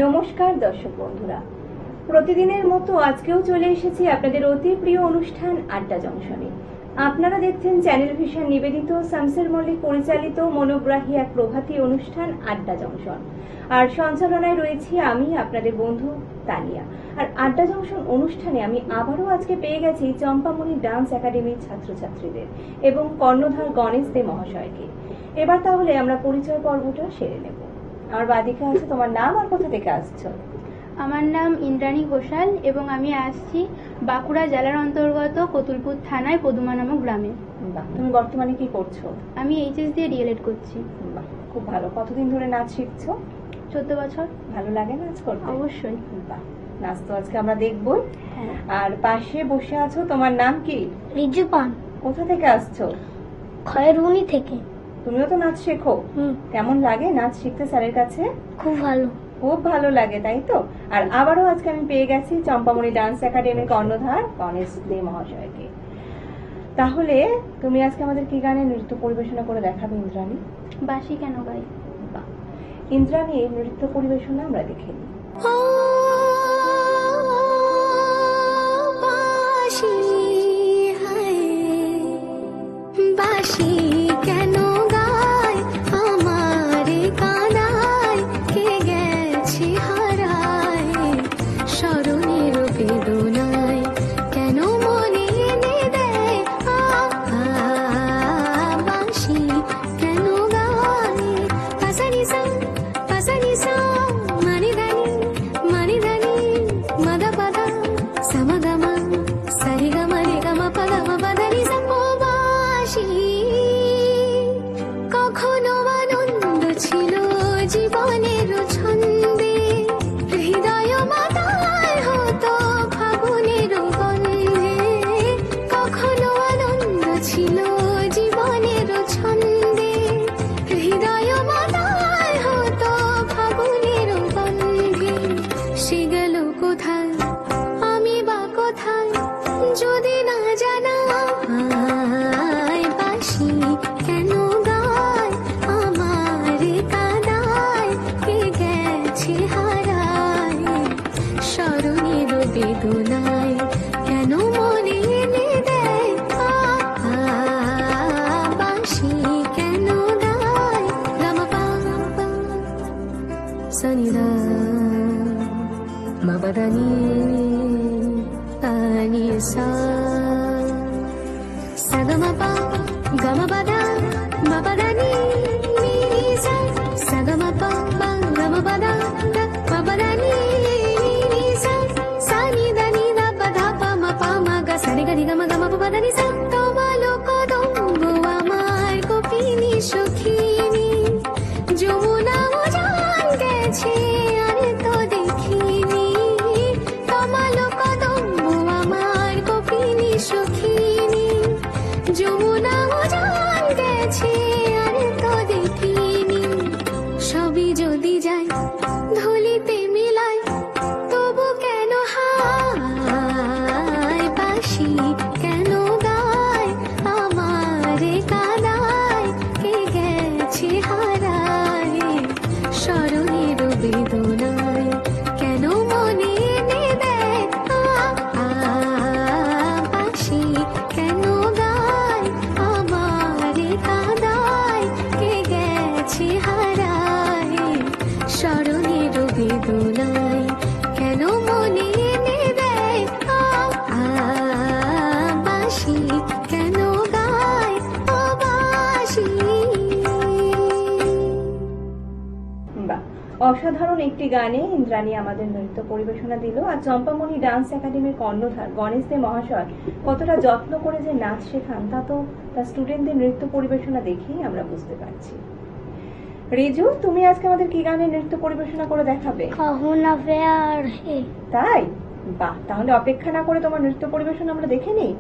নমস্কার দর্শক বন্ধুরা, প্রতিদিনের মতো আজকেও চলে এসেছি আপনাদের অতি প্রিয় অনুষ্ঠান আড্ডা জংশনে। আপনারা দেখছেন চ্যানেল ভিশন নিবেদিত শামসের মল্লিক পরিচালিত মনোগ্রাহী এক প্রভাতী অনুষ্ঠান আড্ডা জংশন। আর সঞ্চালনায় রয়েছি আমি আপনাদের বন্ধু তানিয়া। আর আড্ডা জংশন অনুষ্ঠানে আমি আবারও আজকে পেয়ে গেছি চম্পামণি ডান্স একাডেমির ছাত্রছাত্রীদের এবং কর্ণধার গণেশ দে মহাশয়কে। এবার তাহলে আমরা পরিচয় পর্বটা সেরে নেব। আমার বাদিকে আছে, তোমার নাম আর কোথা থেকে আসছো? আমার নাম ইন্দ্রাণী ঘোষাল এবং আমি আসছি বাঁকুড়া জেলার অন্তর্গত কতুলপুর থানায় পদুমা নামক গ্রামে। তুমি বর্তমানে কি করছো? আমি এইচএস দিয়ে ডিএলএড করছি। খুব ভালো। কতদিন ধরে নাচ শিখছো? 14 বছর। ভালো লাগে নাচ করতে? অবশ্যই। নাচ তো আজকে আমরা দেখবই। আর পাশে বসে আছো, তোমার নাম কি? রিজু পান। কোথা থেকে আসছো? খয়েরবনি থেকে। তুমিও তো নাচ শেখো? কেমন লাগে নাচ শিখতে স্যারের কাছে? খুব ভালো। খুব ভালো লাগে, তাই তো? আর আবারও আজকে আমি পেয়ে গেছি চম্পামণি ডান্স একাডেমির কর্ণধার গণেশ দে মহাশয়কে। তাহলে তুমি আজকে আমাদের কি গানে নৃত্য পরিবেশনা করে দেখাবে ইন্দ্রাণী? বাঁশি কেন গাই। ইন্দ্রাণীর নৃত্য পরিবেশনা আমরা দেখে নিই। বাঁশি কেন গায় আমারে কাঁদায়, কে গেছে হারায় স্মরণের বেদনায়, কেন মনে এনে দেয় বাঁশি কেন গায়। পাসানিসা পাসানিসা মানি ধানি মাদা পাদা সামাগামা সারিগামা রেগামা পাগামা পাদানি সা। কখনো আনন্দ ছিল জীবনের ছন্দে, হৃদয় মাতায় হতো ফাগুনের গন্ধে। কখনো আনন্দ ছিল জীবনের ছন্দে, হৃদয় মাতায় হতো ফাগুনের গন্ধে। সে গেল কোথায়, আমি বা কোথায় যদি না জানা। বাঁশি কেন গায় আমারে কাঁদায়, কে গেছে হারায় স্মরণের বেদনায়, কেন মনে এনে দেয় বাঁশি কেন গায়। গামা পা সনিদা মাবাদানি পানি সা সাগমপা গমপদা মপদানি সা সাগমপা গমপদা মপদানি সা সানি দানি দা পদা পামা পামা গা সানি গা গম গম পদানি সা। তোমালো কদম্ব আমার কপিনি সখিনী, যমুনা উজান গেছে আর তো দেখিনি। তোমালো কদম্ব আমার কপিনি সখিনী, যমুনা উজান গেছে আর তো দেখিনি। সবই যদি যাই ধুলিতে মিলাই, তবু কেন হায় বাঁশি কেন গায় আমারে কাঁদায়, কে গেছে হারায় স্মরণের বেদনায়, কেন মনে এনে দেয় বাঁশি কেন গায় আমারে কাঁদায়, কে গেছে হারায় স্মরণের বেদনায়, কেন মনে এনে দেয় বাঁশি কেন গায় বাঁশি। অসাধারণ একটি গানে ইন্দ্রাণী আমাদের নৃত্য পরিবেশনা দিল। আর চম্পামণি ডান্স একাডেমির কর্ণধার গণেশ দে মহাশয় কতটা যত্ন করে যে নাচ শেখান, তা তো তার স্টুডেন্টদের নৃত্য পরিবেশনা দেখেই আমরা বুঝতে পারছি। রিজু, তুমি আজকে আমাদের কি গানে নৃত্য পরিবেশনা করে দেখাবে? তাই? বাহ, তাহলে অপেক্ষা না করে তোমার নৃত্য পরিবেশনা আমরা দেখে নিই।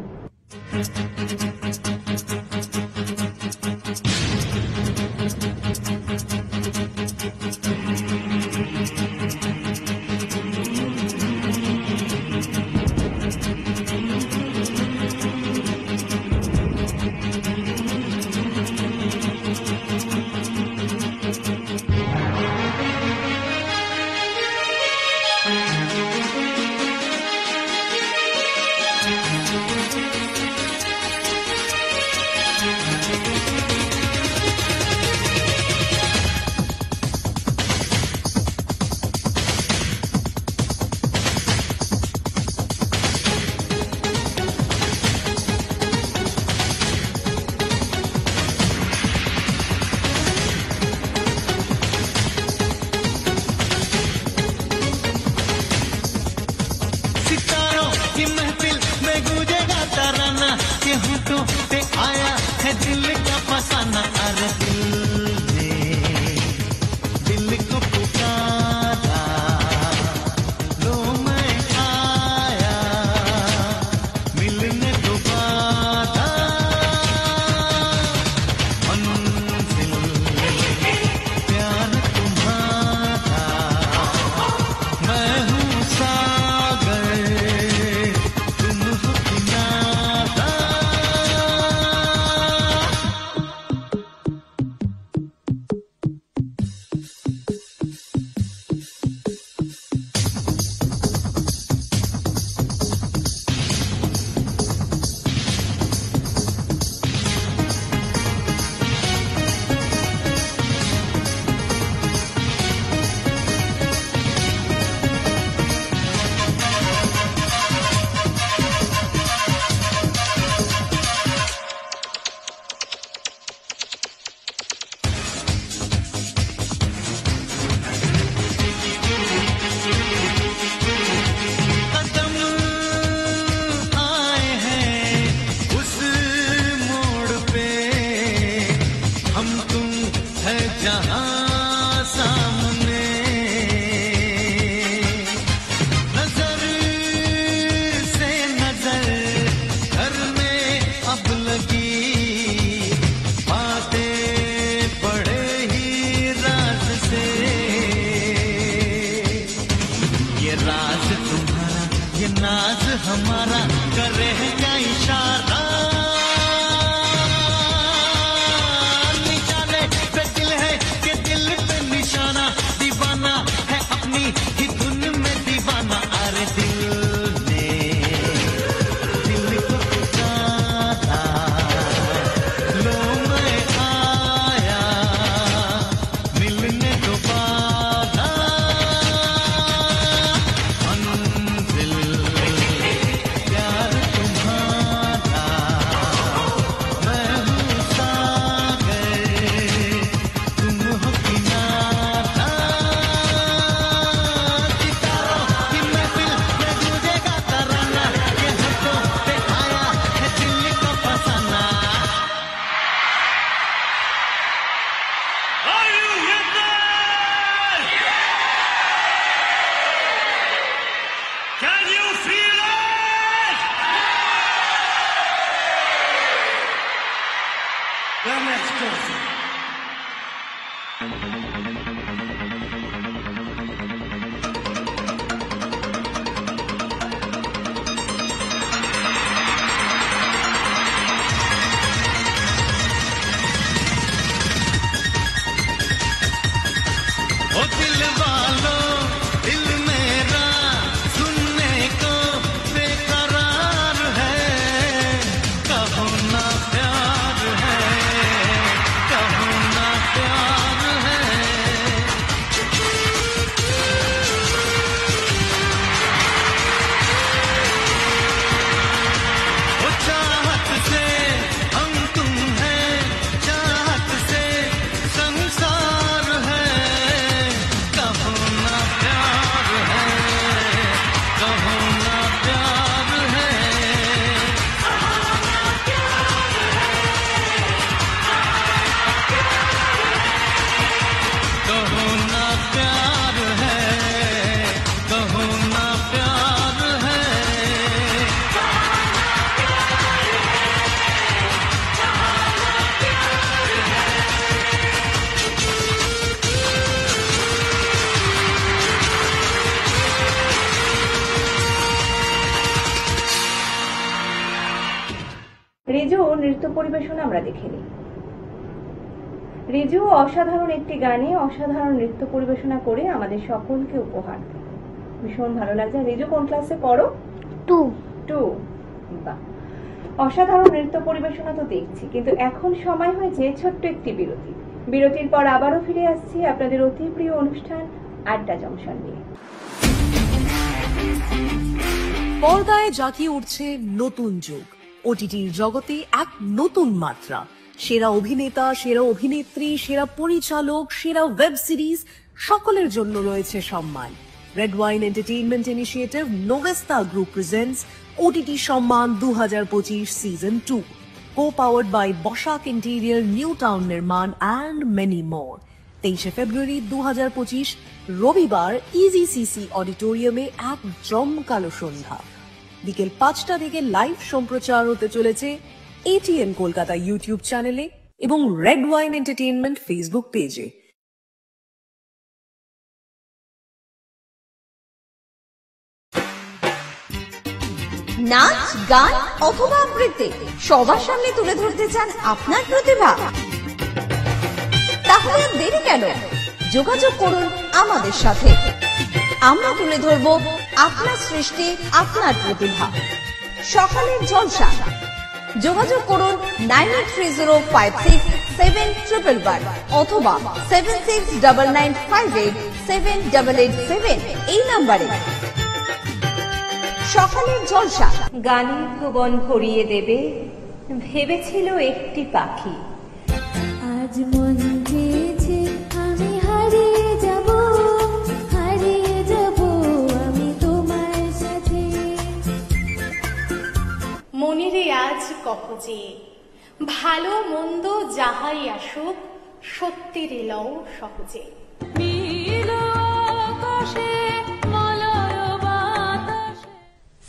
राज तुम्हारा ये नाज हमारा करे है क्या इशारा निशाने पे दिल है कि दिल पे निशाना दीवाना है अपनी ही धुन में दीवाना अरे दिल ने दिल को पुकारा लो मैं आया मिलने दोबारा मंजिल प्यार तुम्हारा मैं हूँ सागर तुम हो किनारा सितारों की महफिल में गूंजेगा तराना ये होठों पे आया है दिल का फसाना Are you with me? Can you feel it? Then let's go. ओ दिल वालों दिल मेरा सुनने को बेकरार है कहो ना प्यार है कहो ना प्यार है ओ चाहत से हम तुम हैं चाहत से संसार है कहो ना प्यार है कहो ना प्यार है कहो ना प्यार है कहो ना प्यार है রিজু নৃত্য পরিবেশন আমরা দেখে নিই। রিজু অসাধারণ একটি গানে অসাধারণ নৃত্য পরিবেশনা করে আমাদের সকলকে উপহার দেয়। ভীষণ ভালো লাগছে। রিজু কোন ক্লাসে পড়ো? 2 বাহ, অসাধারণ নৃত্য পরিবেশনা তো দেখছি, কিন্তু এখন সময় হয়েছে ছোট্ট একটি বিরতি। বিরতির পর আবারও ফিরে আসছি আপনাদের অতি প্রিয় অনুষ্ঠান আড্ডা জংশন নিয়ে। পর্দায় জাঁকিয়ে উঠছে নতুন যুগ। ওটিটির জগতে এক নতুন মাত্রা। সেরা অভিনেতা, সেরা অভিনেত্রী, সেরা পরিচালক, সেরা ওয়েব সিরিজ সকলের জন্য রয়েছে সম্মান। Red Wine Entertainment initiative Novesta Group presents OTT সম্মান 2025 season 2, co-powered by Boshak Interior, New Town Nirman and many more। 23 ফেব্রুয়ারি 2025 রবিবার ইজিসিসি অডিটোরিয়ামে এক জমকালো সন্ধ্যা। বিকেল 5টা থেকে লাইভ সম্প্রচার হতে চলেছে এটিএন কলকাতা ইউটিউব চ্যানেলে এবং রেড ওয়াইন এন্টারটেইনমেন্ট ফেসবুক পেজে। নাচ, গান অথবা আবৃত্তি সবার সামনে তুলে ধরতে চান আপনার প্রতিভা? তাহলে আর দেরি কেন? যোগাযোগ করুন আমাদের সাথে। আমরা তুলে ধরব আপনার সৃষ্টি, আপনার প্রতিভা। সকালের জলসা। যোগাযোগ করুন 9830567111 অথবা 7699587887 এই নম্বরে। সকালের জলসা। গানের ভুবন ভরিয়ে দেবে ভেবেছিল একটি পাখি। আজ মন চেয়েছে আমি হারিয়ে যাব আমি তোমার সাথে। মনেরে আজ কহ যে ভালো মন্দ যাহাই আসুক সত্যের লও সহজে।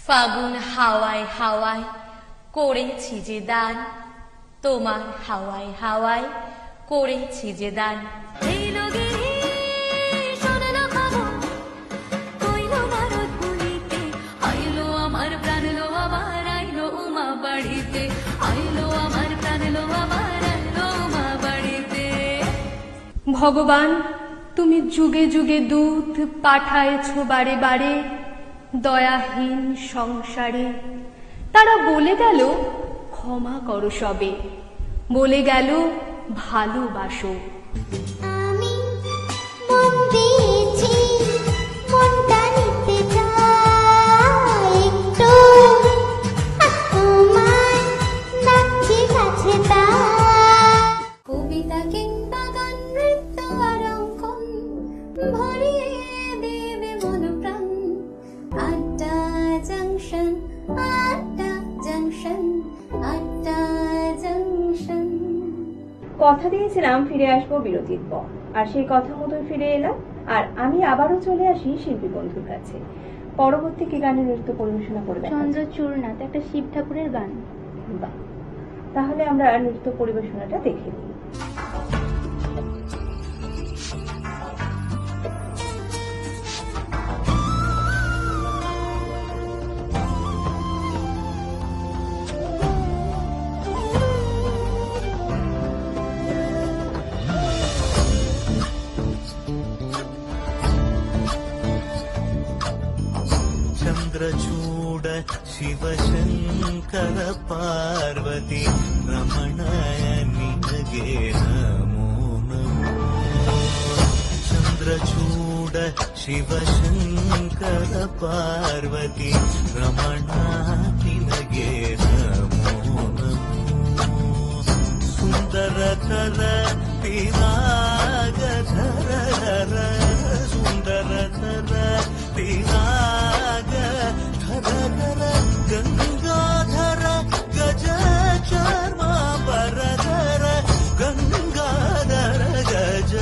ফাগুন হাওয়ায় হাওয়ায় করেছি যে দান, তোমার হাওয়ায় হাওয়ায় করেছি যে দান। এই লগি শোনে না খবর কইলো না রোদ ভগবান তুমি যুগে যুগে দূত পাঠায়েছ বারে বারে দয়াহীন সংসারে। তারা বলে গেল ক্ষমা করো সবে, বলে গেল ভালোবাসো। আমি মন দিয়েছি, মনটা নিতে চাই একটু, তোমায় ডাকছি কাছে তাই। কবিতা কিংবা গান, নৃত্য আর অঙ্কন ভরিয়ে দেবে মন প্রাণ। আড্ডা জাংশন, আড্ডা জাংশন, আড্ডা জাংশন। কথা দিয়েছিলাম ফিরে আসবো বিরতির পর, আর সেই কথা মতোই ফিরে এলাম। আর আমি আবারও চলে আসি শিল্পী বন্ধুর কাছে। পরবর্তী কি গানের নৃত্য পরিবেশনা করবেন? চন্দ্রচূড়নাথ, একটা শিব ঠাকুরের গান। বাহ, তাহলে আমরা নৃত্য পরিবেশনাটা দেখে নিই। ಚಂದ್ರಚೂಡ ಶಿವಶಂಕರ ಪಾರ್ವತಿ ರಮಣ ನಿನಗೆ ನಮೋ ನಮೋ. ಚಂದ್ರಚೂಡ ಶಿವಶಂಕರ ಪಾರ್ವತಿ ರಮಣ ನಿನಗೆ ನಮೋ ನಮೋ. ಸುಂದರತರ ಪಿರಾಗಧರ ಸುಂದರತರ ಪಿರಾಗ ಧರ ಗಂಗಾಧರ ಗಜ ಚರ್ಮಾಂಬರಧರ ಗಂಗಾಧರ ಗಜ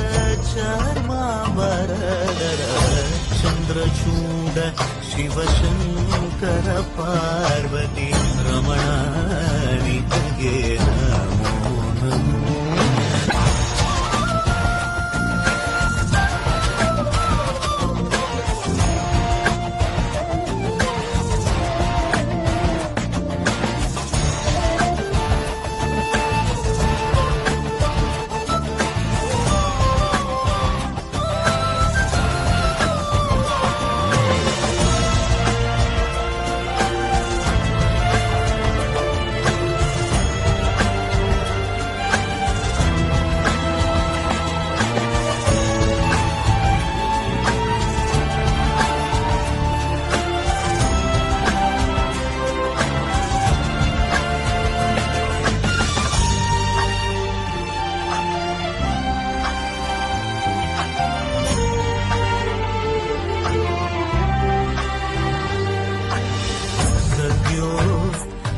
ಚರ್ಮಾಂಬರಧರ. ಚಂದ್ರಚೂಡ ಶಿವಶಂಕರ ಪಾರ್ವತಿ ರಮಣ ನಿನಗೆ ನಮೋ ನಮೋ.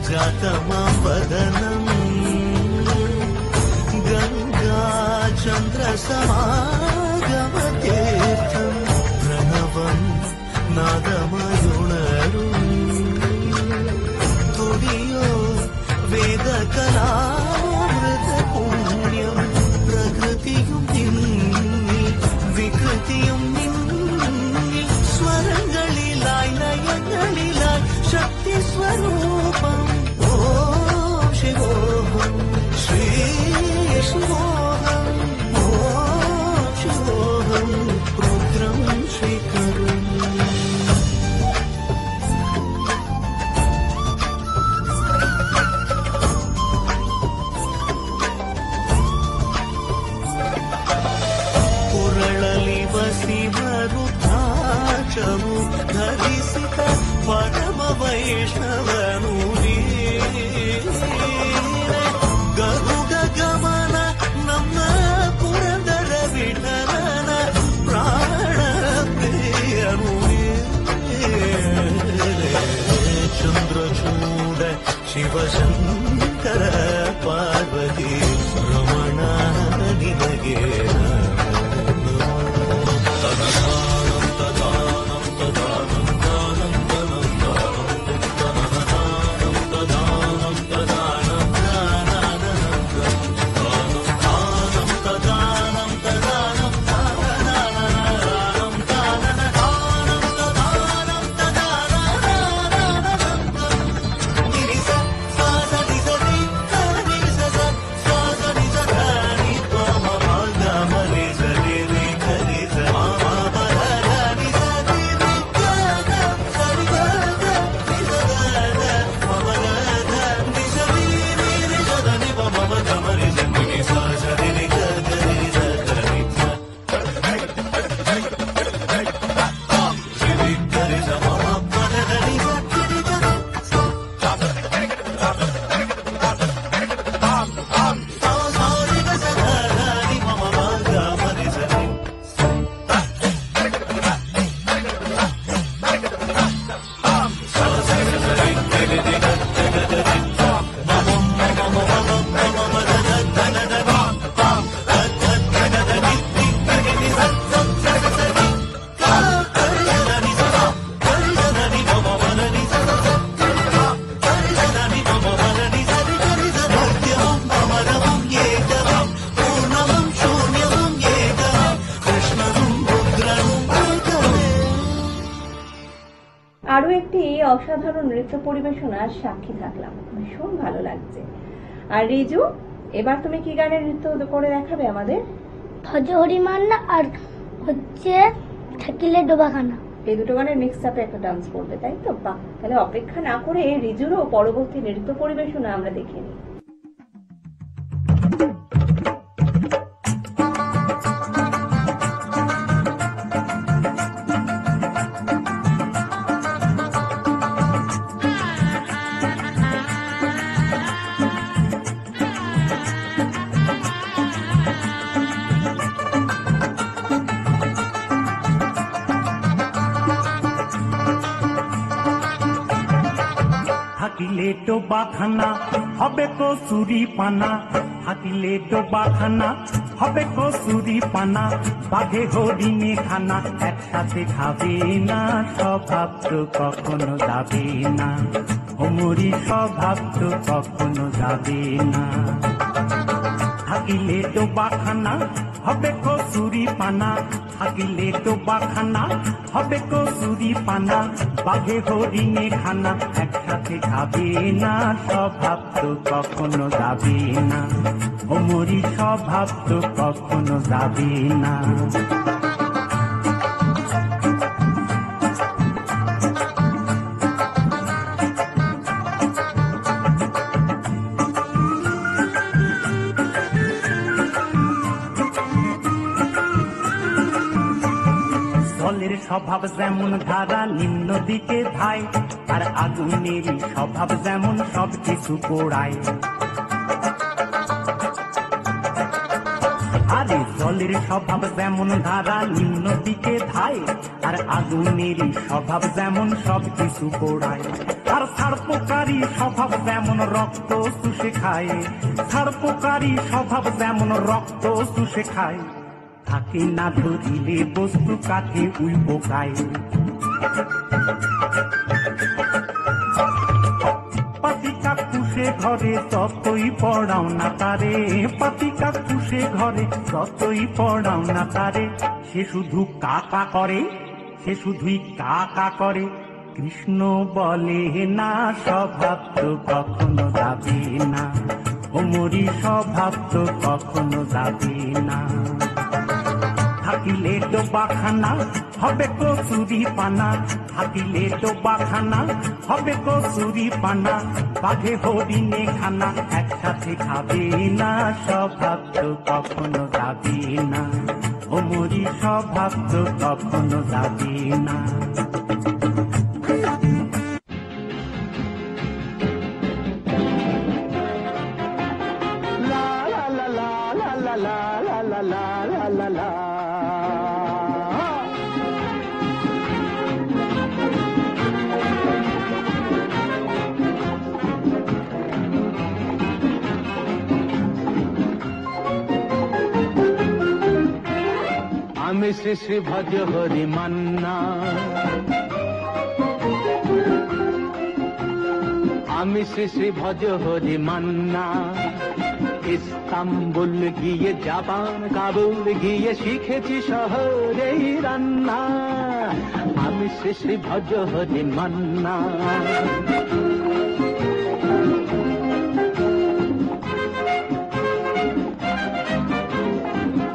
जातमवदनं गङ्गाचन्द्रसमागमतीर्थं प्रणवं नादमयुणरुं तुडियो वेदकलामृतपुण्यं प्रकृतियुं निन्नि विकृतियुं निन्नि स्वरங்களிലായി ലയങ്ങളിലായി ശക്തി സ്വരൂപം. शिवोऽहं श्री शिवोऽहं ॐ शिवोऽहं रुद्रं श्रीकरम्. पुरळलि वसिवरुद्धाचमु धरिसित परम वैष्णवनु ಗರುಡ ಗಮನ ನಮ್ಮ ಪುರಂದರ ವಿಠಲನ ಪ್ರಾಣ ಪ್ರಿಯನು. ಚಂದ್ರಚೂಡ ಶಿವಶಂಕರ ಪಾರ್ವತಿ ರಮಣ ನಿನಗೆ একটি অসাধারণ নৃত্য পরিবেশনার সাক্ষী থাকলাম, ভীষণ ভালো লাগছে। আর রিজু, এবার তুমি কি গানের নৃত্য করে দেখাবে আমাদের? ভজহরি মান্না আর হচ্ছে থাকিলে ডোবাখানা, এই দুটো গানের মিক্স আপে একটা ডান্স করবে, তাই তো? বাহ, তাহলে অপেক্ষা না করে রিজুরও পরবর্তী নৃত্য পরিবেশনা আমরা দেখে নিই। থাকিলে ডোবাখানা হবে কসুরি পানা, থাকিলে ডোবাখানা হবে কসুরি পানা, বাঘে হরিণে খানা একসাথে খাবে না, স্বভাব তো কখনো যাবে না, অমরি স্বভাব তো কখনো যাবে না। থাকিলে ডোবাখানা হবে কসুরি পানা, থাকিলে ডোবাখানা হবে কসুরি পানা, বাঘে হরিণে খানা একসাথে খাবে না, স্বভাব তো কখনো যাবে না, অমরি স্বভাব তো কখনো যাবে না। জলের স্বভাব যেমন ধারা নিম্ন দিকে ধায়, আর আগুনের স্বভাব যেমন সবকিছু পোড়ায়। আরে জলের স্বভাব যেমন ধারা নিম্ন দিকে ধায়, আর আগুনের স্বভাব যেমন সবকিছু পোড়ায়। আর ছাড়পোকারী স্বভাব যেমন রক্ত চুষে খায়, ছাড়পোকারী স্বভাব যেমন রক্ত চুষে খায়, থাকে না ধরিলে বস্তু কাঠে উই পোকায়। পাতিকা কুশে ঘরে ততই পড়াও না তারে, পাতিকা কুশে ঘরে ততই পড়াও না তারে, সে শুধু কাকা করে, সে শুধুই কাকা করে, কৃষ্ণ বলে না, স্বভাব তো কখনো যাবে না, অমরি স্বভাব তো কখনো যাবে না। থাকিলে ডোবাখানা হবে কসুরি পানা, থাকিলে ডোবাখানা হবে কসুরি পানা, বাঘে হরিণে খানা একসাথে খাবে না, স্বভাব তো কখনো যাবে না, অমরি স্বভাব তো কখনো যাবে না। আমি শ্রী শ্রী ভজ হরি মান্না, আমি শ্রী শ্রী ভজ হরি মান্না, ইস্তাম্বুল গিয়ে জাপান কাবুল গিয়ে শিখেছি শহরেই রান্না, আমি শ্রী শ্রী ভজ হরি মান্না।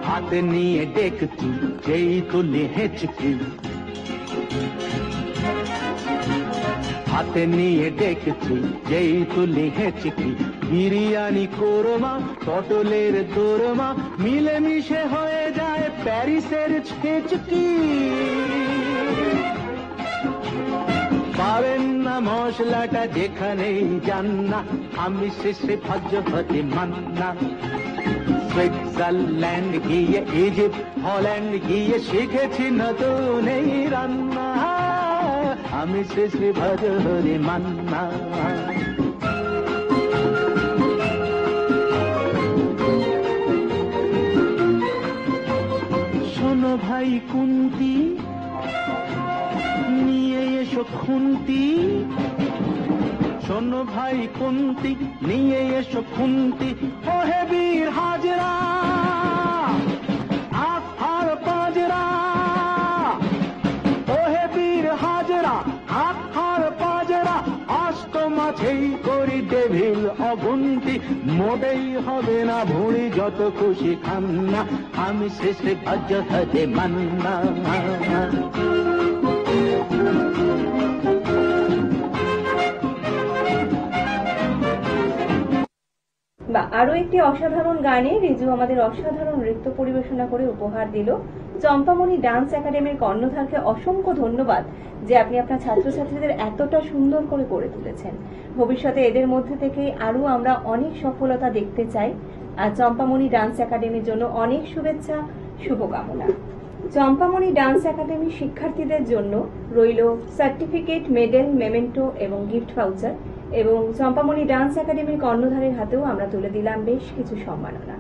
হাতে নিয়ে ডেকচি যেই তুলি হেঁচকি, হাতে নিয়ে ডেকচি যেই তুলি হেঁচকি, বিরিয়ানি কোরমা পটলের দোরমা মিলেমিশে হয়ে যায় প্যারিসের ছেচকি। পাবেন না মশলাটা যেখানেই যান না, আমি শ্রী শ্রী ভজ হরি মান্না। সুইজারল্যান্ড গিয়ে ইজিপ্ট হল্যান্ড গিয়ে শিখেছি নতুন এই রান্না, আমি শ্রী শ্রী ভজ হরি মান্না। শোনো ভাই কুন্তি, নিয়ে এসো খুন্তি, শোনো ভাই কুন্তি নিয়ে এসো খুন্তি, ওহে বীর হাজরা আর পাজরা, ওহে বীর হাজরা আর গাছেই করি ডেভিল অগুন্তি, মোটেই হবে না ভুঁড়ি যত খুশি খান না, আমি শেষে ভজ হতে মান্না। বা আরো একটি অসাধারণ গানে রিজু আমাদের অসাধারণ নৃত্য পরিবেশনা করে উপহার দিল। চম্পামণি ডান্স একাডেমির কর্ণধারকে অসংখ্য ধন্যবাদ যে আপনি আপনার ছাত্রছাত্রীদের এতটা সুন্দর করে গড়ে তুলেছেন। ভবিষ্যতে এদের মধ্যে থেকেই আরো আমরা অনেক সফলতা দেখতে চাই। আর চম্পামণি ডান্স একাডেমির জন্য অনেক শুভেচ্ছা, শুভকামনা। চম্পামণি ডান্স একাডেমির শিক্ষার্থীদের জন্য রইল সার্টিফিকেট, মেডেল, মেমেন্টো এবং গিফট ভাউচার। এবং চম্পামণি ডান্স একাডেমির কর্ণধারের হাতেও আমরা তুলে দিলাম বেশ কিছু সম্মাননা।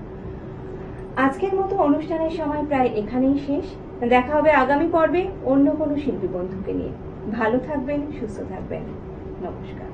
আজকের মতো অনুষ্ঠানের সময় প্রায় এখানেই শেষ। দেখা হবে আগামী পর্বে অন্য কোনো শিল্পী বন্ধুকে নিয়ে। ভালো থাকবেন, সুস্থ থাকবেন। নমস্কার।